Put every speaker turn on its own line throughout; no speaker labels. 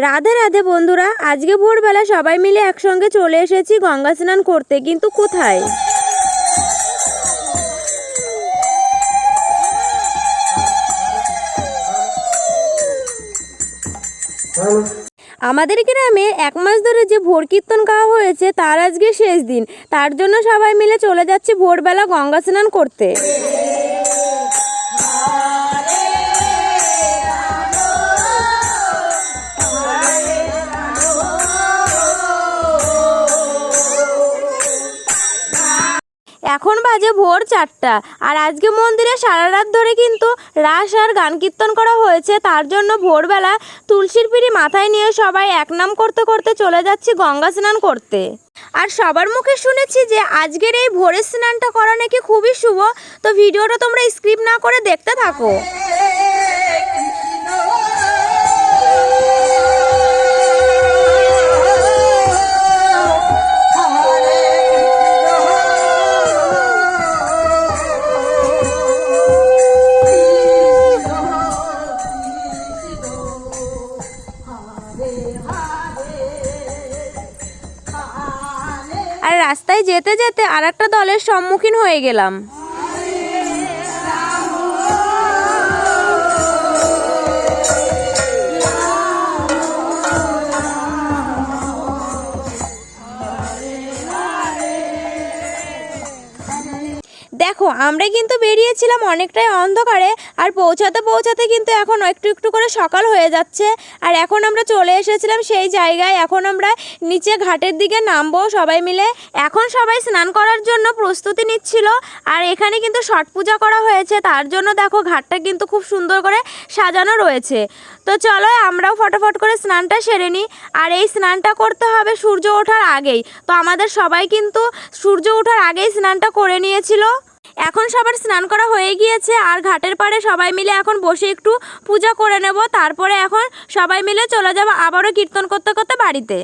রাধে রাধে বন্ধুরা, আজকে ভোরবেলা সবাই মিলে একসঙ্গে চলে এসেছি গঙ্গা স্নান করতে। কিন্তু কোথায়? আমাদের গ্রামে 1 মাস ধরে যে ভোর কীর্তন গাওয়া হয়েছে তার আজকে শেষ দিন। তার জন্য সবাই মিলে চলে যাচ্ছি ভোরবেলা গঙ্গা স্নান করতে। এখন বাজে ভোর 4টা, আর আজকে মন্দিরে সারা রাত ধরে কিন্তু রাস আর গান কীর্তন করা হয়েছে। তার জন্য ভোরবেলা তুলসীর পিঁড়ি মাথায় নিয়ে সবাই একনাম করতে করতে চলে যাচ্ছি গঙ্গা স্নান করতে। আর সবার মুখে শুনেছি যে আজকের এই ভোরের স্নানটা করা নাকি খুবই শুভ। তো ভিডিওটা তোমরা স্কিপ না করে দেখতে থাকো। আর রাস্তায় যেতে যেতে আর একটা দলের সম্মুখীন হয়ে গেলাম। দেখো, আমরা কিন্তু বেরিয়েছিলাম অনেকটাই অন্ধকারে, আর পৌঁছাতে পৌঁছাতে কিন্তু এখন একটু একটু করে সকাল হয়ে যাচ্ছে। আর এখন আমরা চলে এসেছিলাম সেই জায়গায়। এখন আমরা নিচে ঘাটের দিকে নামবো সবাই মিলে। এখন সবাই স্নান করার জন্য প্রস্তুতি নিচ্ছিল। আর এখানে কিন্তু ছট পূজা করা হয়েছে, তার জন্য দেখো ঘাটটা কিন্তু খুব সুন্দর করে সাজানো রয়েছে। তো চলো আমরাও ফটাফট করে স্নানটা সেরে নিই। আর এই স্নানটা করতে হবে সূর্য ওঠার আগেই। তো আমাদের সবাই কিন্তু সূর্য ওঠার আগেই স্নানটা করে নিয়েছিল। এখন সবার স্নান করা হয়ে গিয়েছে, আর ঘাটের পাড়ে সবাই মিলে এখন বসে একটু পূজা করে নেব। তারপরে এখন সবাই মিলে চলে যাব আবারও কীর্তন করতে করতে বাড়িতে।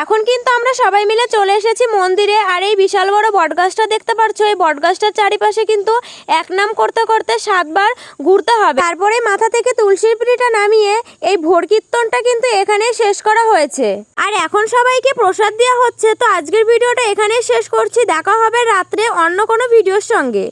এখন কিন্তু আমরা সবাই মিলে চলে এসেছি মন্দিরে। আর এই বিশাল বড় বটগাছটা দেখতে পাচ্ছ, এই বটগাছটার চারিপাশে কিন্তু একনাম করতে করতে 7 বার ঘুরতে হবে। তারপরে মাথা থেকে তুলসীর পিঁড়িটা নামিয়ে এই ভোর কীর্তনটা কিন্তু এখানেই শেষ করা হয়েছে। আর এখন সবাইকে প্রসাদ দেওয়া হচ্ছে। তো আজকের ভিডিওটা এখানেই শেষ করছি। দেখা হবে রাত্রে অন্য কোনো ভিডিওর সঙ্গে।